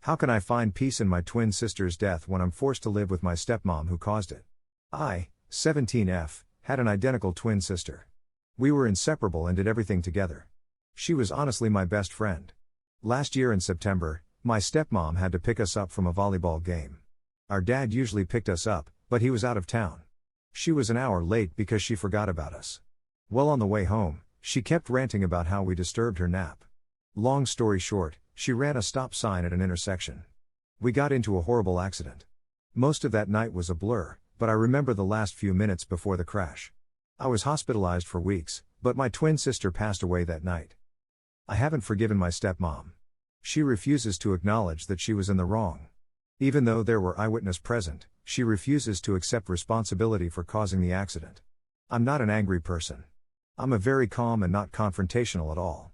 How can I find peace in my twin sister's death when I'm forced to live with my stepmom who caused it? I, 17F, had an identical twin sister. We were inseparable and did everything together. She was honestly my best friend. Last year in September, my stepmom had to pick us up from a volleyball game. Our dad usually picked us up, but he was out of town. She was an hour late because she forgot about us. Well, on the way home, she kept ranting about how we disturbed her nap. Long story short, she ran a stop sign at an intersection. We got into a horrible accident. Most of that night was a blur, but I remember the last few minutes before the crash. I was hospitalized for weeks, but my twin sister passed away that night. I haven't forgiven my stepmom. She refuses to acknowledge that she was in the wrong. Even though there were eyewitnesses present, she refuses to accept responsibility for causing the accident. I'm not an angry person. I'm a very calm and not confrontational at all.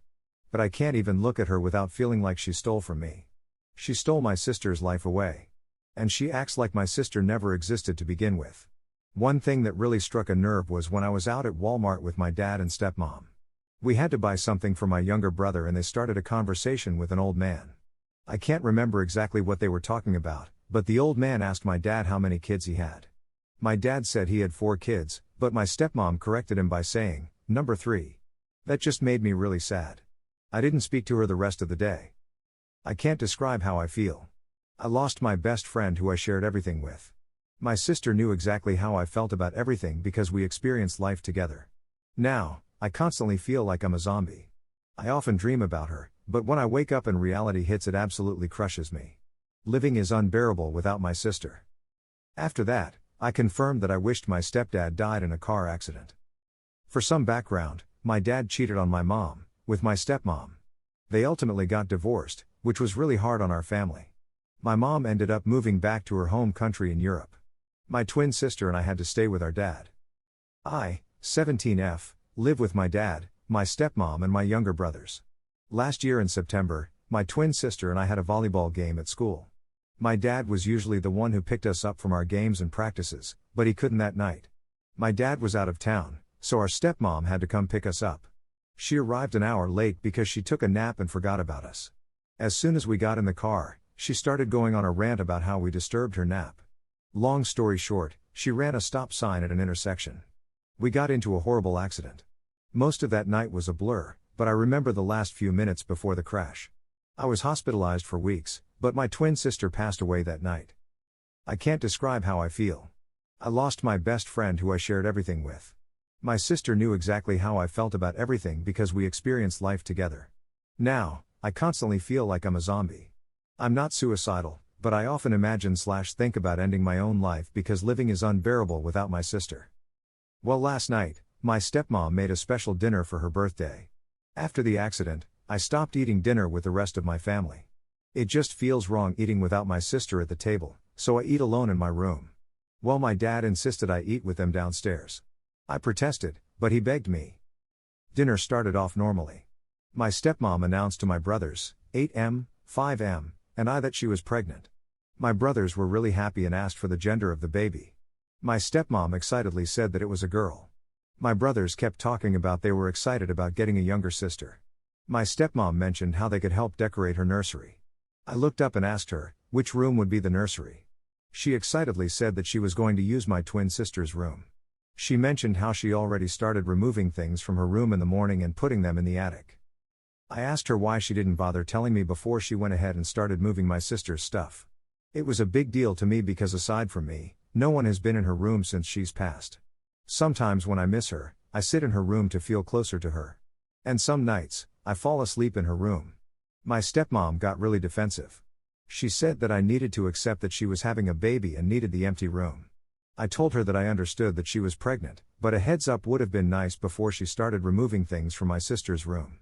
But I can't even look at her without feeling like she stole from me. She stole my sister's life away. And she acts like my sister never existed to begin with. One thing that really struck a nerve was when I was out at Walmart with my dad and stepmom. We had to buy something for my younger brother and they started a conversation with an old man. I can't remember exactly what they were talking about, but the old man asked my dad how many kids he had. My dad said he had 4 kids, but my stepmom corrected him by saying, "Number 3. That just made me really sad. I didn't speak to her the rest of the day. I can't describe how I feel. I lost my best friend who I shared everything with. My sister knew exactly how I felt about everything because we experienced life together. Now, I constantly feel like I'm a zombie. I often dream about her, but when I wake up and reality hits, it absolutely crushes me. Living is unbearable without my sister." After that, I confirmed that I wished my stepdad died in a car accident. For some background, my dad cheated on my mom, with my stepmom. They ultimately got divorced, which was really hard on our family. My mom ended up moving back to her home country in Europe. My twin sister and I had to stay with our dad. I, 17F, live with my dad, my stepmom and my younger brothers. Last year in September, my twin sister and I had a volleyball game at school. My dad was usually the one who picked us up from our games and practices, but he couldn't that night. My dad was out of town, so our stepmom had to come pick us up. She arrived an hour late because she took a nap and forgot about us. As soon as we got in the car, she started going on a rant about how we disturbed her nap. Long story short, she ran a stop sign at an intersection. We got into a horrible accident. Most of that night was a blur, but I remember the last few minutes before the crash. I was hospitalized for weeks, but my twin sister passed away that night. I can't describe how I feel. I lost my best friend who I shared everything with. My sister knew exactly how I felt about everything because we experienced life together. Now, I constantly feel like I'm a zombie. I'm not suicidal, but I often imagine/think about ending my own life because living is unbearable without my sister. Well, last night, my stepmom made a special dinner for her birthday. After the accident, I stopped eating dinner with the rest of my family. It just feels wrong eating without my sister at the table, so I eat alone in my room. Well, my dad insisted I eat with them downstairs. I protested, but he begged me. Dinner started off normally. My stepmom announced to my brothers, 8M, 5M, and I that she was pregnant. My brothers were really happy and asked for the gender of the baby. My stepmom excitedly said that it was a girl. My brothers kept talking about they were excited about getting a younger sister. My stepmom mentioned how they could help decorate her nursery. I looked up and asked her, which room would be the nursery. She excitedly said that she was going to use my twin sister's room. She mentioned how she already started removing things from her room in the morning and putting them in the attic. I asked her why she didn't bother telling me before she went ahead and started moving my sister's stuff. It was a big deal to me because aside from me, no one has been in her room since she's passed. Sometimes when I miss her, I sit in her room to feel closer to her. And some nights, I fall asleep in her room. My stepmom got really defensive. She said that I needed to accept that she was having a baby and needed the empty room. I told her that I understood that she was pregnant, but a heads up would have been nice before she started removing things from my sister's room.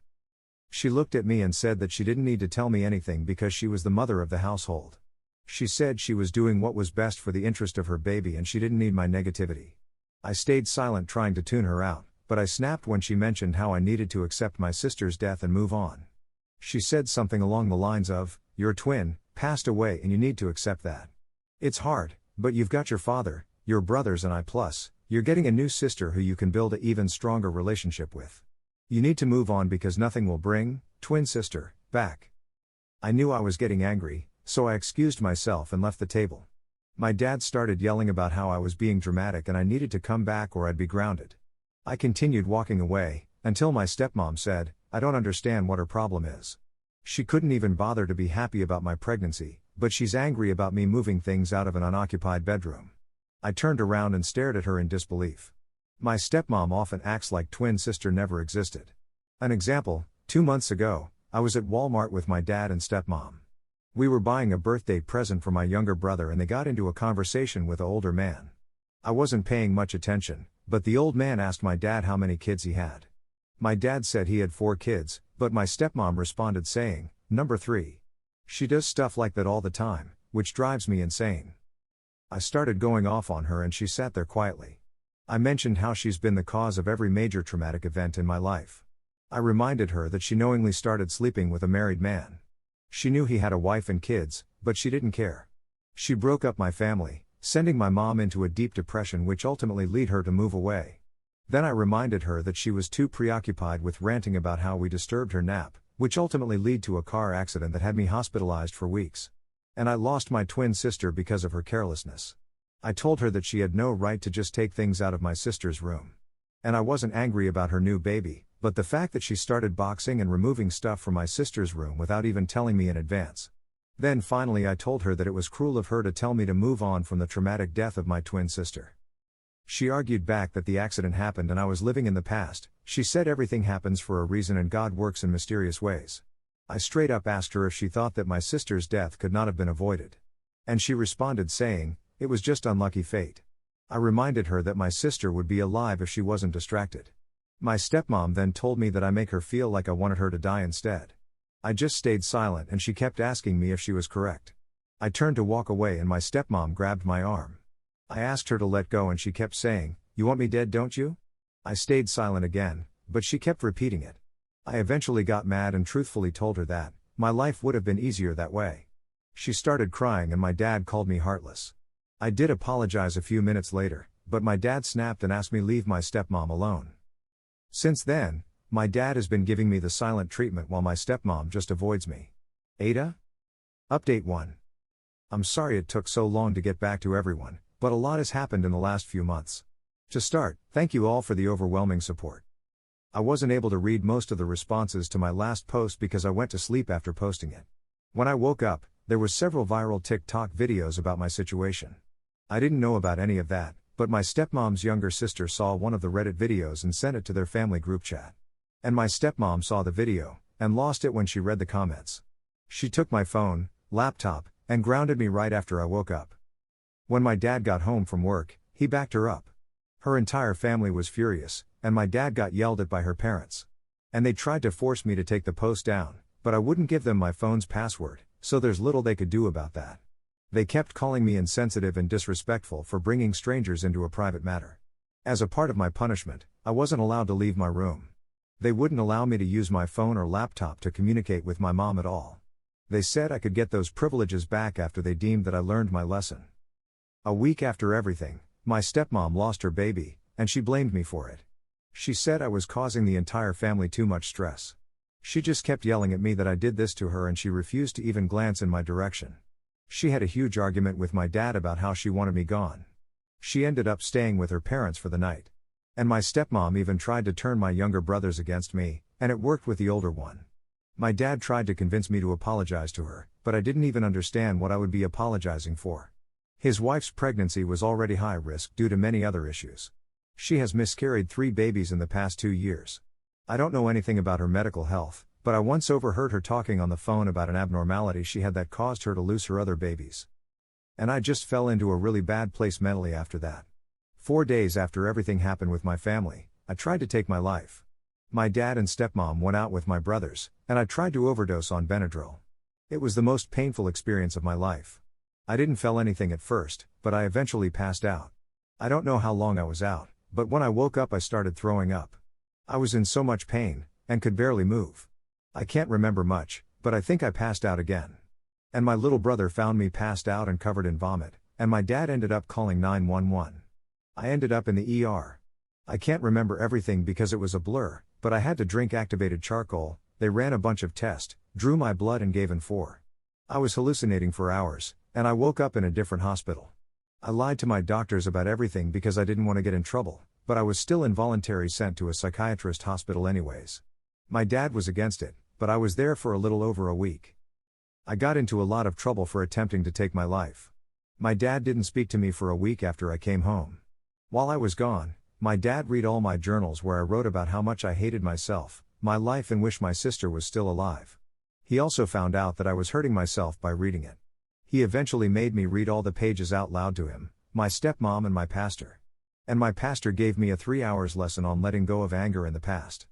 She looked at me and said that she didn't need to tell me anything because she was the mother of the household. She said she was doing what was best for the interest of her baby and she didn't need my negativity. I stayed silent trying to tune her out, but I snapped when she mentioned how I needed to accept my sister's death and move on. She said something along the lines of, "Your twin passed away and you need to accept that. It's hard, but you've got your father, your brothers and you're getting a new sister who you can build an even stronger relationship with. You need to move on because nothing will bring, twin sister, back." I knew I was getting angry, So I excused myself and left the table. My dad started yelling about how I was being dramatic and I needed to come back or I'd be grounded. I continued walking away, until my stepmom said, "I don't understand what her problem is. She couldn't even bother to be happy about my pregnancy, but she's angry about me moving things out of an unoccupied bedroom." I turned around and stared at her in disbelief. My stepmom often acts like twin sister never existed. An example, 2 months ago, I was at Walmart with my dad and stepmom. We were buying a birthday present for my younger brother and they got into a conversation with an older man. I wasn't paying much attention, but the old man asked my dad how many kids he had. My dad said he had 4 kids, but my stepmom responded saying, "Number 3. She does stuff like that all the time, which drives me insane." I started going off on her and she sat there quietly. I mentioned how she's been the cause of every major traumatic event in my life. I reminded her that she knowingly started sleeping with a married man. She knew he had a wife and kids, but she didn't care. She broke up my family, sending my mom into a deep depression which ultimately led her to move away. Then I reminded her that she was too preoccupied with ranting about how we disturbed her nap, which ultimately led to a car accident that had me hospitalized for weeks. And I lost my twin sister because of her carelessness. I told her that she had no right to just take things out of my sister's room. And I wasn't angry about her new baby, but the fact that she started boxing and removing stuff from my sister's room without even telling me in advance. Then finally I told her that it was cruel of her to tell me to move on from the traumatic death of my twin sister. She argued back that the accident happened and I was living in the past. She said everything happens for a reason and God works in mysterious ways. I straight up asked her if she thought that my sister's death could not have been avoided. And she responded saying, "It was just unlucky fate." I reminded her that my sister would be alive if she wasn't distracted. My stepmom then told me that I make her feel like I wanted her to die instead. I just stayed silent and she kept asking me if she was correct. I turned to walk away and my stepmom grabbed my arm. I asked her to let go and she kept saying, "You want me dead, don't you?" I stayed silent again, but she kept repeating it. I eventually got mad and truthfully told her that my life would have been easier that way. She started crying and my dad called me heartless. I did apologize a few minutes later, but my dad snapped and asked me to leave my stepmom alone. Since then, my dad has been giving me the silent treatment while my stepmom just avoids me. AITA? Update 1. I'm sorry it took so long to get back to everyone, but a lot has happened in the last few months. To start, thank you all for the overwhelming support. I wasn't able to read most of the responses to my last post because I went to sleep after posting it. When I woke up, there was several viral TikTok videos about my situation. I didn't know about any of that, but my stepmom's younger sister saw one of the Reddit videos and sent it to their family group chat. And my stepmom saw the video, and lost it when she read the comments. She took my phone, laptop, and grounded me right after I woke up. When my dad got home from work, he backed her up. Her entire family was furious, and my dad got yelled at by her parents. And they tried to force me to take the post down, but I wouldn't give them my phone's password, so there's little they could do about that. They kept calling me insensitive and disrespectful for bringing strangers into a private matter. As a part of my punishment, I wasn't allowed to leave my room. They wouldn't allow me to use my phone or laptop to communicate with my mom at all. They said I could get those privileges back after they deemed that I learned my lesson. A week after everything, my stepmom lost her baby, and she blamed me for it. She said I was causing the entire family too much stress. She just kept yelling at me that I did this to her and she refused to even glance in my direction. She had a huge argument with my dad about how she wanted me gone. She ended up staying with her parents for the night. And my stepmom even tried to turn my younger brothers against me, and it worked with the older one. My dad tried to convince me to apologize to her, but I didn't even understand what I would be apologizing for. His wife's pregnancy was already high risk due to many other issues. She has miscarried 3 babies in the past 2 years. I don't know anything about her medical health, but I once overheard her talking on the phone about an abnormality she had that caused her to lose her other babies. And I just fell into a really bad place mentally after that. 4 days after everything happened with my family, I tried to take my life. My dad and stepmom went out with my brothers, and I tried to overdose on Benadryl. It was the most painful experience of my life. I didn't feel anything at first, but I eventually passed out. I don't know how long I was out, but when I woke up I started throwing up. I was in so much pain, and could barely move. I can't remember much, but I think I passed out again. And my little brother found me passed out and covered in vomit, and my dad ended up calling 911. I ended up in the ER. I can't remember everything because it was a blur, but I had to drink activated charcoal. They ran a bunch of tests, drew my blood and gave an 4. I was hallucinating for hours, and I woke up in a different hospital. I lied to my doctors about everything because I didn't want to get in trouble, but I was still involuntarily sent to a psychiatrist hospital anyways. My dad was against it, but I was there for a little over a week. I got into a lot of trouble for attempting to take my life. My dad didn't speak to me for a week after I came home. While I was gone, my dad read all my journals where I wrote about how much I hated myself, my life, and wished my sister was still alive. He also found out that I was hurting myself by reading it. He eventually made me read all the pages out loud to him, my stepmom, and my pastor. And my pastor gave me a 3-hour lesson on letting go of anger in the past.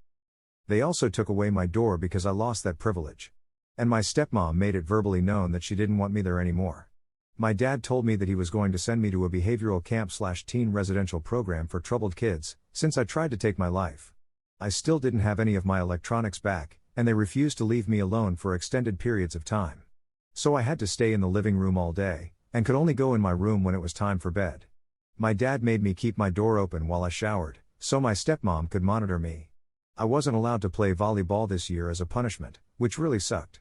They also took away my door because I lost that privilege. And my stepmom made it verbally known that she didn't want me there anymore. My dad told me that he was going to send me to a behavioral camp/teen residential program for troubled kids, since I tried to take my life. I still didn't have any of my electronics back, and they refused to leave me alone for extended periods of time. So I had to stay in the living room all day, and could only go in my room when it was time for bed. My dad made me keep my door open while I showered, so my stepmom could monitor me. I wasn't allowed to play volleyball this year as a punishment, which really sucked.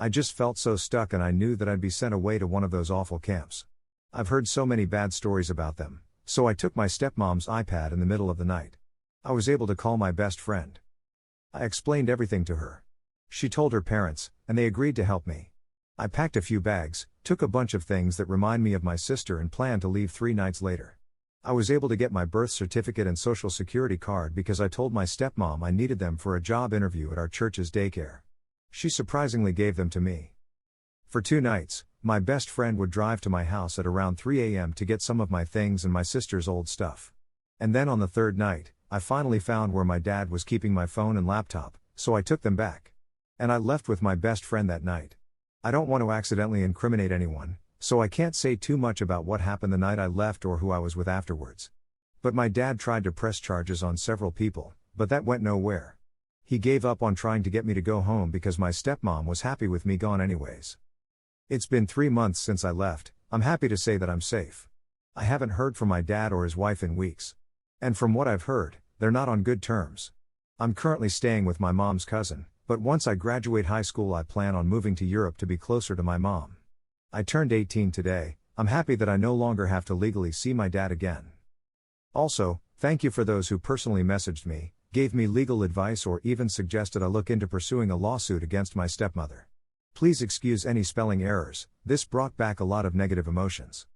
I just felt so stuck, and I knew that I'd be sent away to one of those awful camps. I've heard so many bad stories about them, so I took my stepmom's iPad in the middle of the night. I was able to call my best friend. I explained everything to her. She told her parents, and they agreed to help me. I packed a few bags, took a bunch of things that remind me of my sister, and planned to leave 3 nights later. I was able to get my birth certificate and social security card because I told my stepmom I needed them for a job interview at our church's daycare. She surprisingly gave them to me. For 2 nights, my best friend would drive to my house at around 3 a.m. to get some of my things and my sister's old stuff. And then on the 3rd night, I finally found where my dad was keeping my phone and laptop, so I took them back. And I left with my best friend that night. I don't want to accidentally incriminate anyone, so I can't say too much about what happened the night I left or who I was with afterwards. But my dad tried to press charges on several people, but that went nowhere. He gave up on trying to get me to go home because my stepmom was happy with me gone anyways. It's been 3 months since I left. I'm happy to say that I'm safe. I haven't heard from my dad or his wife in weeks. And from what I've heard, they're not on good terms. I'm currently staying with my mom's cousin, but once I graduate high school I plan on moving to Europe to be closer to my mom. I turned 18 today. I'm happy that I no longer have to legally see my dad again. Also, thank you for those who personally messaged me, gave me legal advice, or even suggested I look into pursuing a lawsuit against my stepmother. Please excuse any spelling errors, this brought back a lot of negative emotions.